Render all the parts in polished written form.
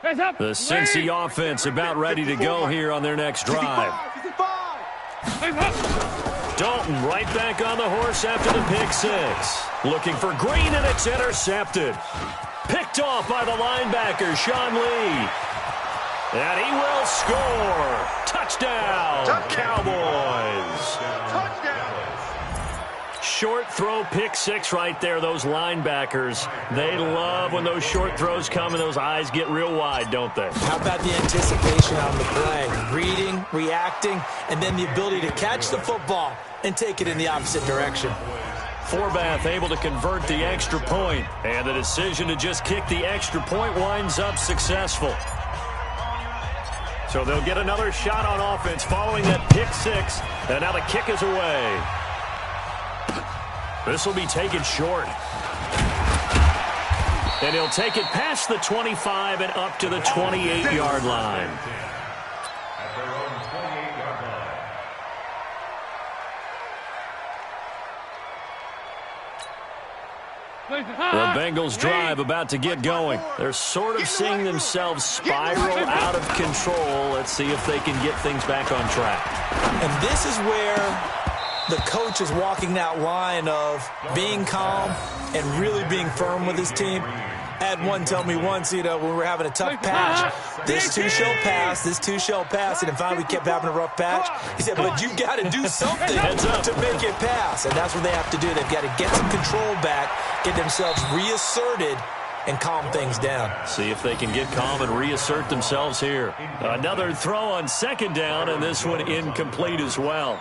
The Cincy offense about ready to go here on their next drive. Dalton right back on the horse after the pick six. Looking for Green, and it's intercepted. Picked off by the linebacker, Sean Lee. And he will score. Touchdown, Cowboys. Short throw pick six right there. Those linebackers, they love when those short throws come and those eyes get real wide, don't they? How about the anticipation on the play? Reading, reacting, and then the ability to catch the football and take it in the opposite direction. Forbath able to convert the extra point, and the decision to just kick the extra point winds up successful. So they'll get another shot on offense following that pick six, and now the kick is away. This will be taken short. And he'll take it past the 25 and up to the 28-yard line. The Bengals drive about to get going. They're sort of seeing themselves spiral out of control. Let's see if they can get things back on track. And this is where the coach is walking that line of being calm and really being firm with his team. I had one tell me once, when we were having a tough patch, this too shall pass, this too shall pass, and finally we kept having a rough patch. He said, but you got to do something to make it pass, and that's what they have to do. They've got to get some control back, get themselves reasserted, and calm things down. See if they can get calm and reassert themselves here. Another throw on second down, and this one incomplete as well.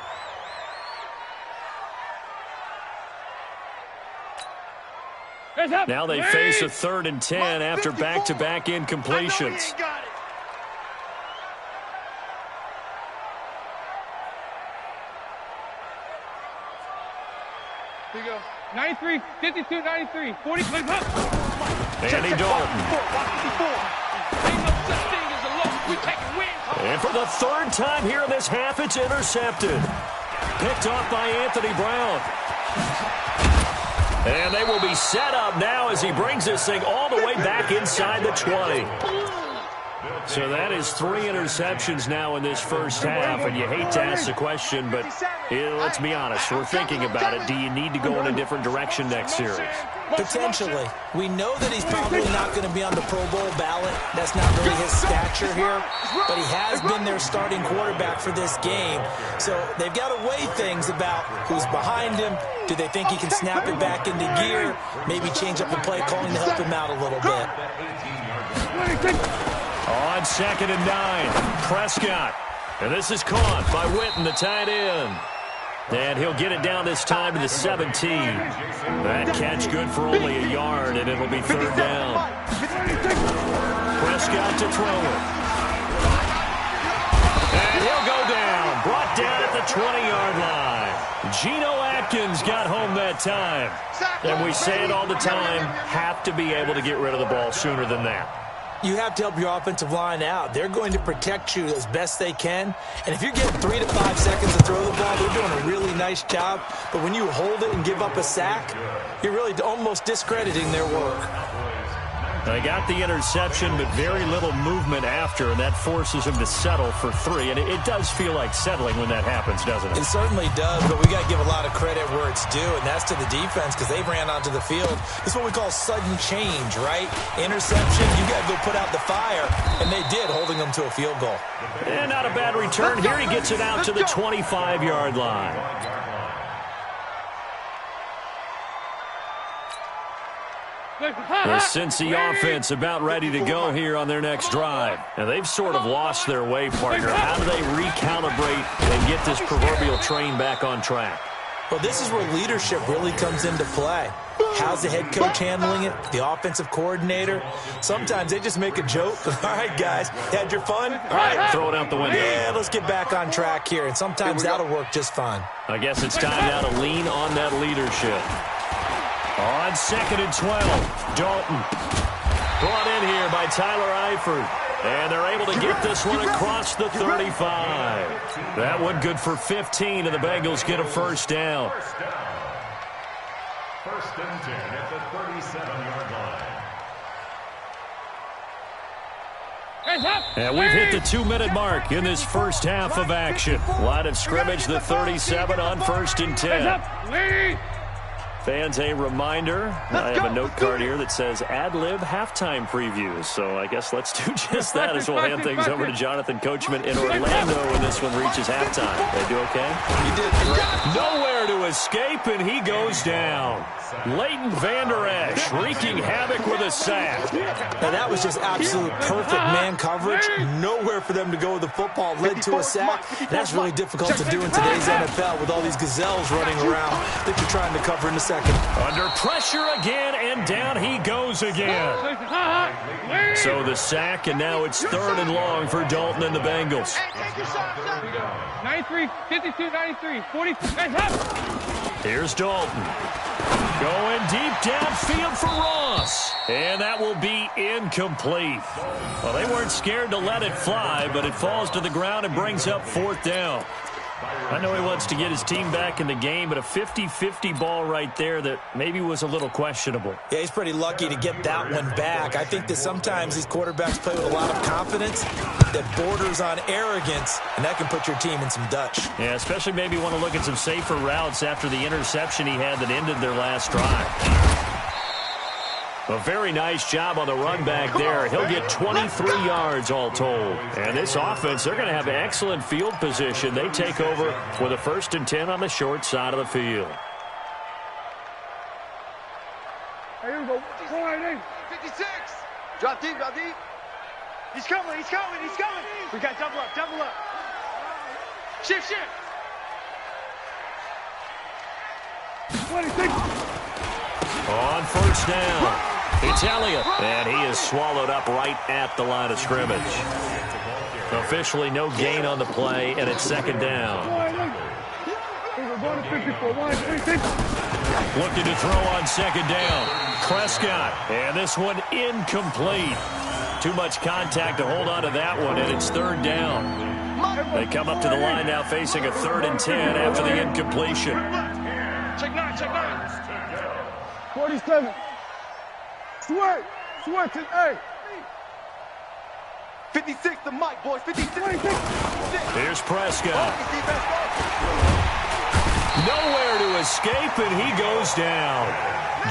Now they face a 3rd and 10 after back-to-back incompletions. Here you go. 93, 52, 93, 40, click up. Andy Dalton. And for the 3rd time here in this half, it's intercepted. Picked off by Anthony Brown. And they will be set up now as he brings this thing all the way back inside the 20. So that is 3 interceptions now in this first half, and you hate to ask the question, but let's be honest, we're thinking about it. Do you need to go in a different direction next series? Potentially. We know that he's probably not going to be on the Pro Bowl ballot. That's not really his stature here, but he has been their starting quarterback for this game. So they've got to weigh things about who's behind him. Do they think he can snap it back into gear? Maybe change up the play calling to help him out a little bit. On 2nd and 9, Prescott. And this is caught by Witten, the tight end. And he'll get it down this time to the 17. That catch good for only a yard, and it'll be 3rd down. Prescott to throw it. And he'll go down. Brought down at the 20-yard line. Geno Atkins got home that time. And we say it all the time, have to be able to get rid of the ball sooner than that. You have to help your offensive line out. They're going to protect you as best they can. And if you're getting 3 to 5 seconds to throw the ball, they're doing a really nice job. But when you hold it and give up a sack, you're really almost discrediting their work. They got the interception, but very little movement after, and that forces him to settle for 3. And it does feel like settling when that happens, doesn't it? It certainly does, but we got to give a lot of credit where it's due, and that's to the defense because they ran onto the field. This is what we call sudden change, right? Interception, you got to go put out the fire, and they did, holding them to a field goal. And not a bad return. Here he gets it out to the 25-yard line. The Cincy offense about ready to go here on their next drive. And they've sort of lost their way, partner. How do they recalibrate and get this proverbial train back on track? Well, this is where leadership really comes into play. How's the head coach handling it? The offensive coordinator? Sometimes they just make a joke. All right, guys, had your fun? All right. Throw it out the window. Yeah, let's get back on track here. And sometimes that'll work just fine. I guess it's time now to lean on that leadership. On 2nd and 12, Dalton. Brought in here by Tyler Eifert. And they're able to get this one across the 35. That one good for 15, and the Bengals get a 1st down. 1st and 10 at the 37-yard line. And we've hit the 2-minute mark in this first half of action. Line of scrimmage, the 37 on 1st and 10. Fans, a reminder, I have a note card here that says ad-lib halftime previews. So I guess let's do just that as we'll hand things over to Jonathan Coachman in Orlando when this one reaches halftime. They do okay? He did great. Nowhere to escape, and he goes down. Leighton Vander Esch wreaking havoc with a sack. Now that was just absolute perfect man coverage. Nowhere for them to go with the football. Led to a sack. That's really difficult to do in today's NFL with all these gazelles running around that you're trying to cover in a second. Under pressure again, and down he goes again. So the sack, and now it's 3rd and long for Dalton and the Bengals. 93, 52, 93, 40. Here's Dalton. Going deep downfield for Ross. And that will be incomplete. Well, they weren't scared to let it fly, but it falls to the ground and brings up 4th down. I know he wants to get his team back in the game, but a 50-50 ball right there that maybe was a little questionable. Yeah, he's pretty lucky to get that one back. I think that sometimes these quarterbacks play with a lot of confidence that borders on arrogance, and that can put your team in some Dutch. Yeah, especially maybe want to look at some safer routes after the interception he had that ended their last drive. A very nice job on the run back there. He'll get 23 yards all told. And this offense, they're going to have excellent field position. They take over with a 1st and 10 on the short side of the field. Here we go. 56. Drop deep, drop deep. He's coming, he's coming, he's coming. We got double up, double up. Shift, shift. 26. On 1st down. It's Elliott, and he is swallowed up right at the line of scrimmage. Officially no gain on the play, and it's 2nd down. Looking to throw on 2nd down. Prescott, and this one incomplete. Too much contact to hold on to that one, and it's 3rd down. They come up to the line now facing a 3rd and 10 after the incompletion. Check 9, check 9. 47. Switch. Switch it. Hey. 56, the mic, boys. 56. 26. Here's Prescott. Nowhere to escape, and he goes down.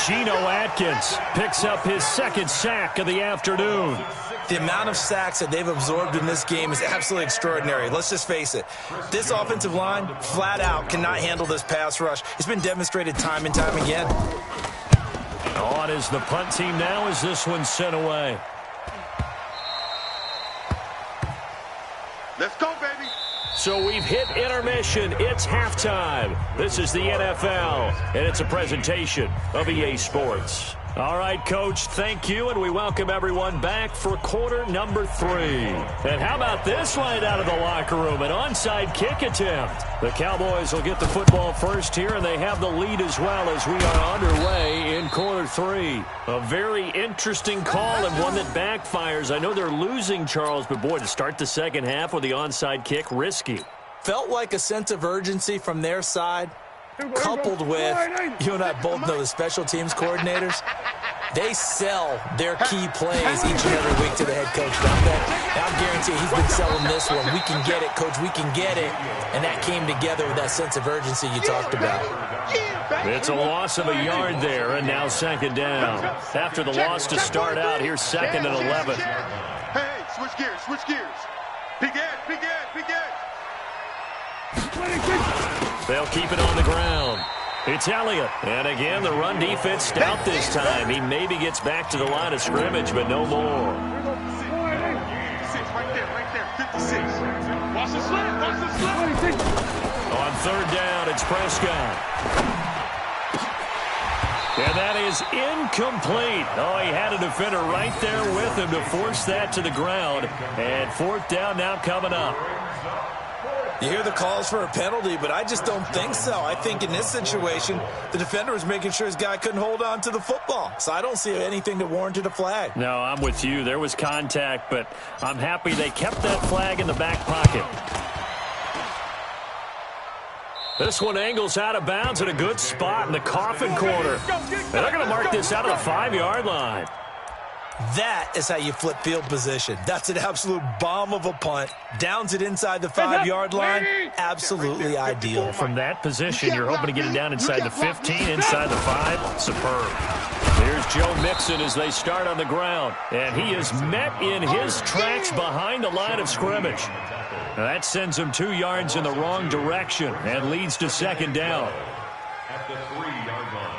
Geno Atkins picks up his 2nd sack of the afternoon. The amount of sacks that they've absorbed in this game is absolutely extraordinary. Let's just face it. This offensive line, flat out, cannot handle this pass rush. It's been demonstrated time and time again. On is the punt team now as this one's sent away. Let's go, baby. So we've hit intermission. It's halftime. This is the NFL, and it's a presentation of EA Sports. All right, Coach, thank you, and we welcome everyone back for quarter number 3. And how about this right out of the locker room, an onside kick attempt. The Cowboys will get the football first here, and they have the lead as well as we are underway in quarter 3. A very interesting call and one that backfires. I know they're losing, Charles, but boy, to start the second half with the onside kick, risky. Felt like a sense of urgency from their side, coupled with, you and I both know the special teams coordinators, they sell their key plays each and every week to the head coach, don't they? And I guarantee he's been selling this one. We can get it, Coach, we can get it. And that came together with that sense of urgency you talked about. It's a loss of a yard there, and now 2nd down. After the loss to start out, here's 2nd and 11. Hey, switch gears, switch gears. Big Ed, big Ed, big Ed. They'll keep it on the ground. It's Elliott. And again, the run defense stout this time. He maybe gets back to the line of scrimmage, but no more. 56, right there, 56. Watch the slip, watch the slip. On 3rd down, it's Prescott. And that is incomplete. Oh, he had a defender right there with him to force that to the ground. And 4th down now coming up. You hear the calls for a penalty, but I just don't think so. I think in this situation, the defender was making sure his guy couldn't hold on to the football. So I don't see anything that warranted a flag. No, I'm with you. There was contact, but I'm happy they kept that flag in the back pocket. This one angles out of bounds at a good spot in the coffin corner. And they're going to mark this out of the 5-yard line. That is how you flip field position. That's an absolute bomb of a punt. Downs it inside the 5-yard line. Absolutely ideal. From that position, you're hoping to get it down inside the 15, inside the 5. Superb. Here's Joe Mixon as they start on the ground. And he is met in his tracks behind the line of scrimmage. Now that sends him 2 yards in the wrong direction and leads to second down. At the 3-yard line.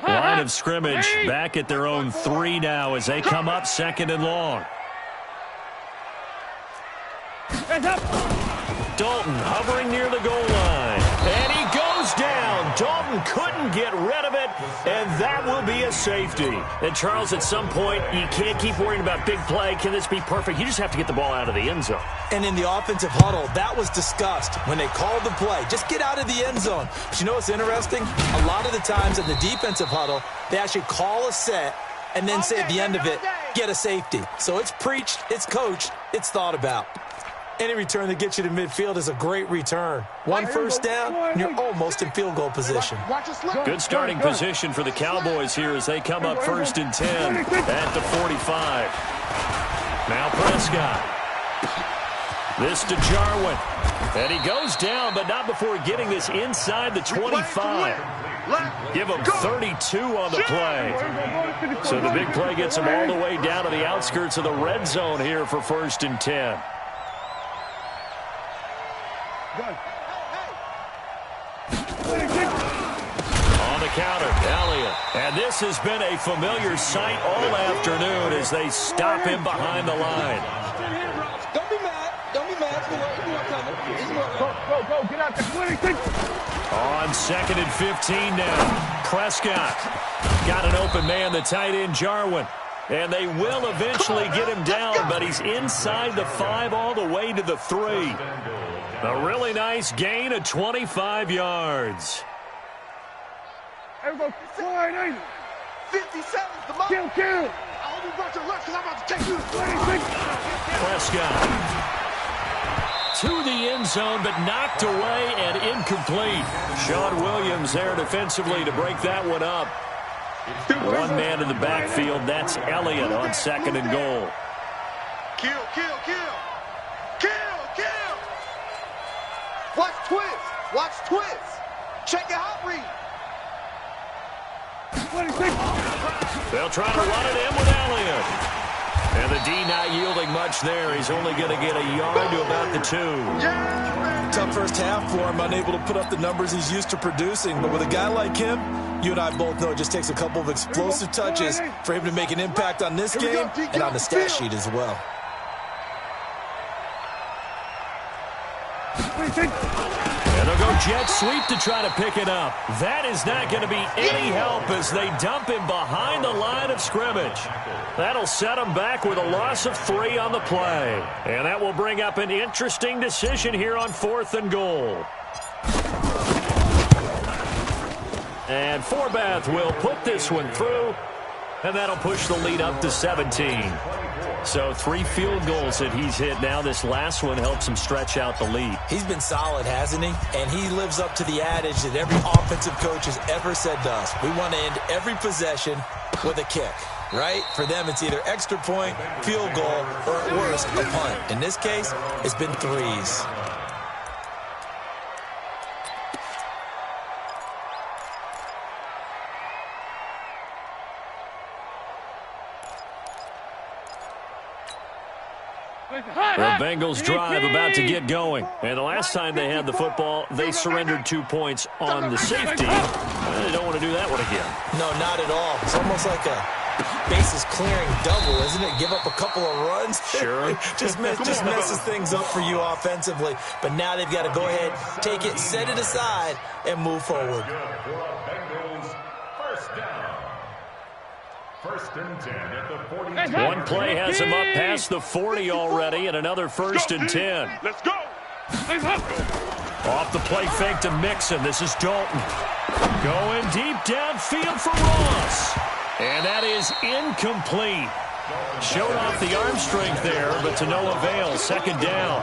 Line of scrimmage back at their own 3 now as they come up second and long. Dalton hovering near the goal line. And he goes down. Dalton couldn't get rid of it, and that will be a safety. And, Charles, at some point, you can't keep worrying about big play. Can this be perfect? You just have to get the ball out of the end zone. And in the offensive huddle, that was discussed when they called the play. Just get out of the end zone. But you know what's interesting? A lot of the times in the defensive huddle, they actually call a set and then say at the end of it, get a safety. So it's preached, it's coached, it's thought about. Any return that gets you to midfield is a great return. 1 first down, and you're almost in field goal position. Good starting position for the Cowboys here as they come up 1st and 10 at the 45. Now Prescott. This to Jarwin. And he goes down, but not before getting this inside the 25. Give him 32 on the play. So the big play gets him all the way down to the outskirts of the red zone here for 1st and 10. On the counter, Elliott. And this has been a familiar sight all afternoon as they stop him behind the line. Don't be mad. Don't be mad. Go, get out there. 26. On 2nd and 15 now. Prescott got an open man, the tight end Jarwin. And they will eventually get him down, but he's inside the 5 all the way to the 3. A really nice gain of 25 yards. Everybody, 57's the mark. kill. I hope you brought your lunch because I'm about to take you. 26. Prescott to the end zone, but knocked away and incomplete. Sean Williams there defensively to break that one up. 1 man in the backfield. That's Elliott on 2nd and goal. Kill. Watch twist. Check your hot read. 26. They'll try to run it in with Elliott. And the D not yielding much there. He's only going to get a yard to about the 2. Tough first half for him, unable to put up the numbers he's used to producing. But with a guy like him, you and I both know it just takes a couple of explosive touches for him to make an impact on this game and on the stat sheet as well. 26. And they'll go jet sweep to try to pick it up. That is not going to be any help as they dump him behind the line of scrimmage. That'll set him back with a loss of 3 on the play. And that will bring up an interesting decision here on 4th and goal. And Forbath will put this one through, and that'll push the lead up to 17. So 3 field goals that he's hit now. This last one helps him stretch out the lead. He's been solid, hasn't he? And he lives up to the adage that every offensive coach has ever said to us. We want to end every possession with a kick, right? For them, it's either extra point, field goal, or at worst, a punt. In this case, it's been 3s. The Bengals drive about to get going. And the last time they had the football, they surrendered 2 points on the safety. They don't want to do that one again. No, not at all. It's almost like a bases clearing double, isn't it? Give up a couple of runs. Sure. just messes things up for you offensively. But now they've got to go ahead, take it, set it aside, and move forward. First and 10 at the 40. One play has him up past the 40 already, and another 1st and 10. Let's go. Off the play fake to Mixon. This is Dalton. Going deep downfield for Ross. And that is incomplete. Showed off the arm strength there, but to no avail. 2nd down.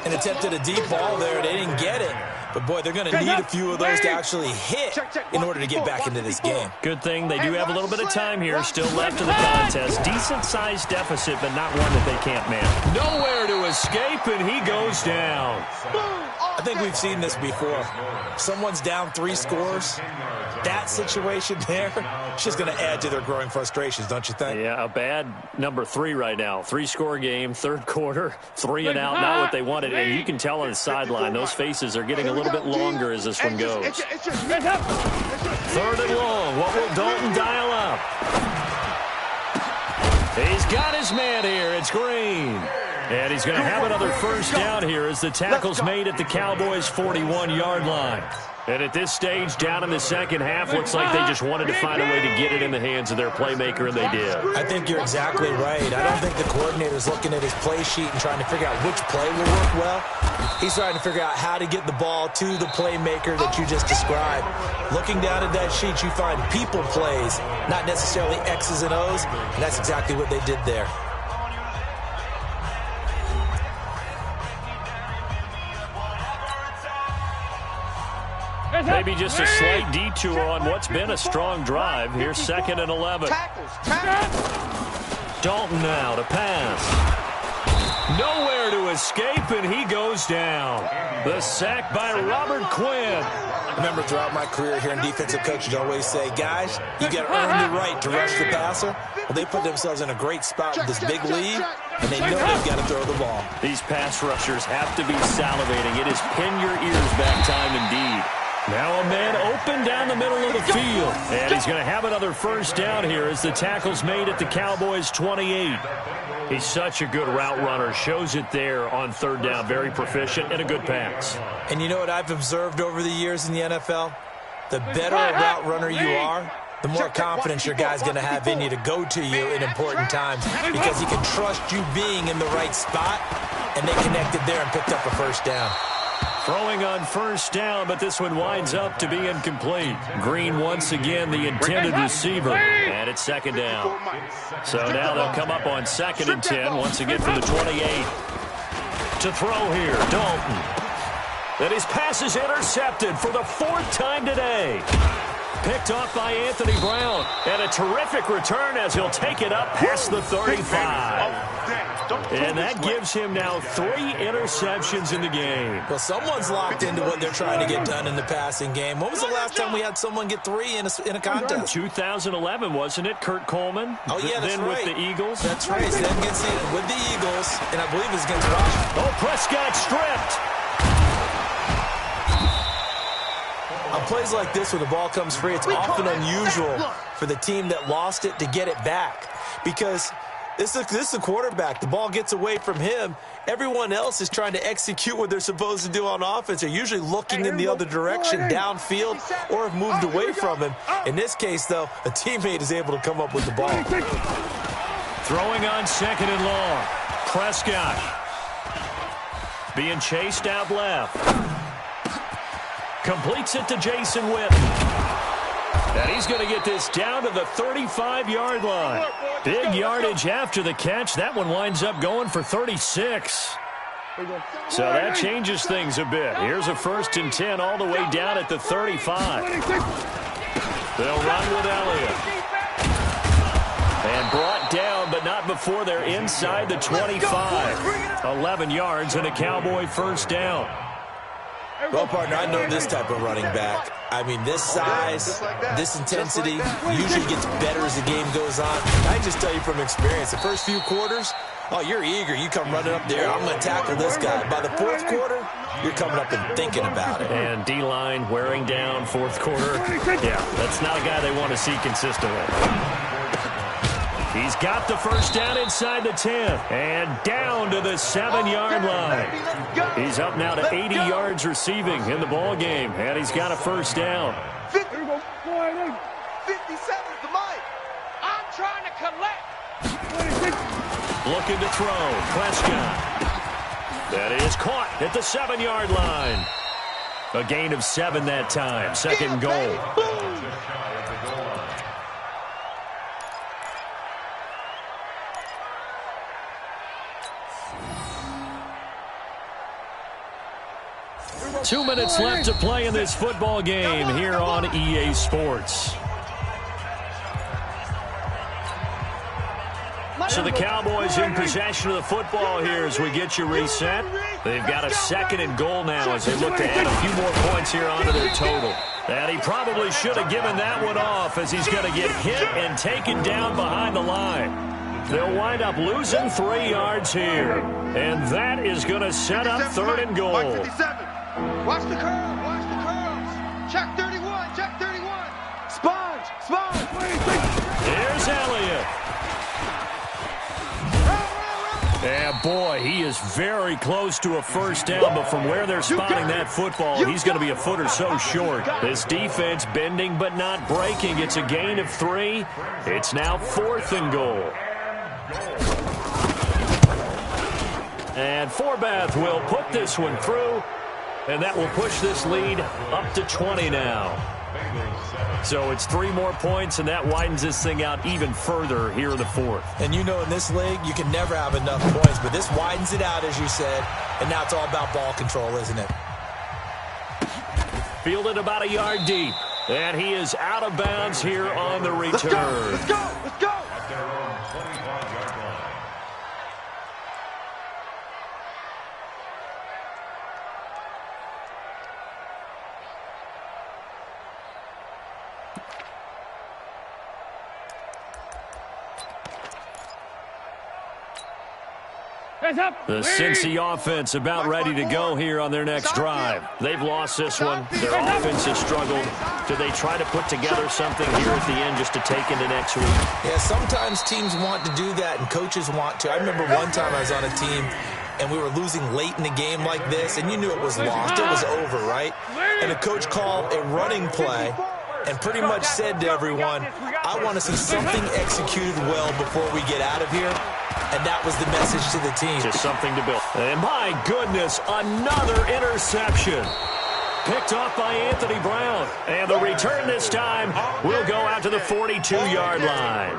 And attempted a deep ball there. They didn't get it. But, boy, they're going to need a few of those to actually hit in order to get back into this game. Good thing they do have a little bit of time here still left in the contest. Decent-sized deficit, but not one that they can't manage. Nowhere to escape, and he goes down. I think we've seen this before. Someone's down 3 scores. That situation there, it's just going to add to their growing frustrations, don't you think? Yeah, a bad number 3 right now. 3-score game, third quarter, 3 and out, not what they wanted. And you can tell on the sideline, those faces are getting a little bit longer as this one goes. Third and long. What will Dalton dial up? He's got his man here. It's Green. And he's going to have another first down here as the tackle's made at the Cowboys' 41-yard line. And at this stage, down in the second half, looks like they just wanted to find a way to get it in the hands of their playmaker, and they did. I think you're exactly right. I don't think the coordinator's looking at his play sheet and trying to figure out which play will work well. He's trying to figure out how to get the ball to the playmaker that you just described. Looking down at that sheet, you find people plays, not necessarily X's and O's, and that's exactly what they did there. Maybe just a slight detour on what's been a strong drive. Here's 2nd and 11. Dalton now to pass. Nowhere to escape, and he goes down. The sack by Robert Quinn. Remember, throughout my career here in defensive coaches, I always say, guys, you got to earn the right to rush the passer. Well, they put themselves in a great spot with this big lead, and they know they've got to throw the ball. These pass rushers have to be salivating. It is pin your ears back time indeed. Now a man open down the middle of the field. And he's going to have another first down here as the tackle's made at the Cowboys' 28. He's such a good route runner. Shows it there on third down. Very proficient and a good pass. And you know what I've observed over the years in the NFL? The better a route runner you are, the more confidence your guy's going to have in you to go to you in important times because he can trust you being in the right spot, and they connected there and picked up a first down. Throwing on first down, but this one winds up to be incomplete. Green once again the intended receiver, and it's 2nd down. So now they'll come up on 2nd and 10, once again from the 28. To throw here, Dalton. And his pass is intercepted for the 4th time today. Picked off by Anthony Brown. And a terrific return as he'll take it up past the 35. And that gives him now 3 interceptions in the game. Well, someone's locked into what they're trying to get done in the passing game. When was the last time we had someone get 3 in a contest? 2011, wasn't it? Kurt Coleman. Oh, yeah, that's then right. with the Eagles. That's right. Then against with the Eagles, and I believe it's against Washington. Oh, Prescott stripped. On plays like this where the ball comes free, it's often unusual for the team that lost it to get it back because this is the quarterback. The ball gets away from him. Everyone else is trying to execute what they're supposed to do on offense. They're usually looking in the other direction, downfield, or have moved away from him. In this case, though, a teammate is able to come up with the ball. Throwing on 2nd and long. Prescott being chased out left. Completes it to Jason Witten. And he's going to get this down to the 35-yard line. Big yardage after the catch. That one winds up going for 36. So that changes things a bit. Here's a 1st and 10 all the way down at the 35. They'll run with Elliott. And brought down, but not before they're inside the 25. 11 yards and a Cowboy first down. Well, partner, I know this type of running back. I mean, this size, this intensity usually gets better as the game goes on. I just tell you from experience, the first few quarters, oh, you're eager. You come running up there, I'm going to tackle this guy. By the 4th quarter, you're coming up and thinking about it. And D-line wearing down 4th quarter. Yeah, that's not a guy they want to see consistently. He's got the first down inside the 10 and down to the 7-yard line. He's up now to 80 yards receiving in the ball game, and he's got a first down. 57 to Mike. I'm trying to collect. Looking to throw. Prescott. That is caught at the 7-yard line. A gain of 7 that time. 2nd goal. 2 minutes left to play in this football game here on EA Sports. So the Cowboys in possession of the football here as we get you reset. They've got a 2nd and goal now as they look to add a few more points here onto their total. And he probably should have given that one off as he's going to get hit and taken down behind the line. They'll wind up losing 3 yards here. And that is going to set up 3rd and goal. Watch the curl. Watch the curls. Check 31. Check 31. Sponge. Sponge. Here's Elliott. And boy, he is very close to a first down, but from where they're spotting that football, he's going to be a foot or so short. This defense bending but not breaking. It's a gain of 3. It's now 4th and goal. And Forbath will put this one through, and that will push this lead up to 20 now. So it's 3 more points, and that widens this thing out even further here in the 4th. And you know in this league, you can never have enough points, but this widens it out, as you said, and now it's all about ball control, isn't it? Fielded about a yard deep, and he is out of bounds here on the return. Let's go. Let's go. The Cincy offense about ready to go here on their next drive. They've lost this one. Their offense has struggled. Do they try to put together something here at the end just to take into next week? Yeah, sometimes teams want to do that and coaches want to. I remember one time I was on a team and we were losing late in the game like this, and you knew it was lost. It was over, right? And the coach called a running play and pretty much said to everyone, I want to see something executed well before we get out of here. And that was the message to the team. Just something to build. And my goodness, another interception. Picked off by Anthony Brown. And the return this time will go out to the 42-yard line.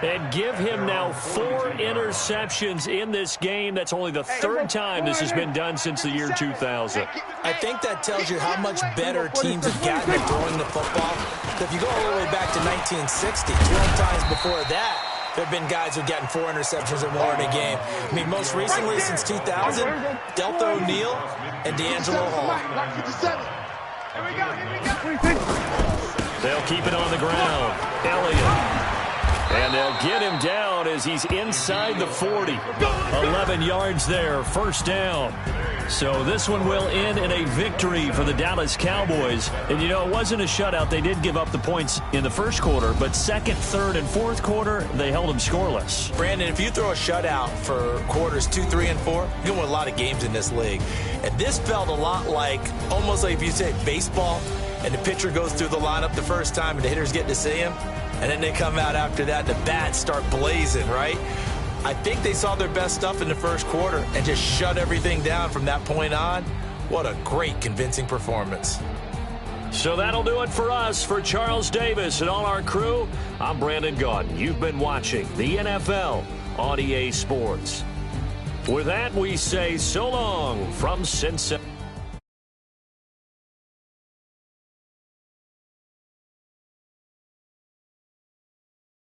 And give him now 4 interceptions in this game. That's only the 3rd time this has been done since the year 2000. I think that tells you how much better teams have gotten at throwing the football. If you go all the way back to 1960, 12 times before that, there have been guys who've gotten 4 interceptions or more in a game. I mean, most recently since 2000, Delta O'Neal and D'Angelo Hall. They'll keep it on the ground. Elliott. And they'll get him down as he's inside the 40. 11 yards there, first down. So this one will end in a victory for the Dallas Cowboys. And, you know, it wasn't a shutout. They did give up the points in the first quarter, but second, third, and fourth quarter, they held them scoreless. Brandon, if you throw a shutout for quarters 2, 3, and 4, you can win a lot of games in this league. And this felt a lot like, almost like if you say baseball, and the pitcher goes through the lineup the first time and the hitters get to see him, and then they come out after that, the bats start blazing, right? I think they saw their best stuff in the first quarter and just shut everything down from that point on. What a great, convincing performance. So that'll do it for us. For Charles Davis and all our crew, I'm Brandon Gaudin. You've been watching the NFL on EA Sports. With that, we say so long from Cincinnati.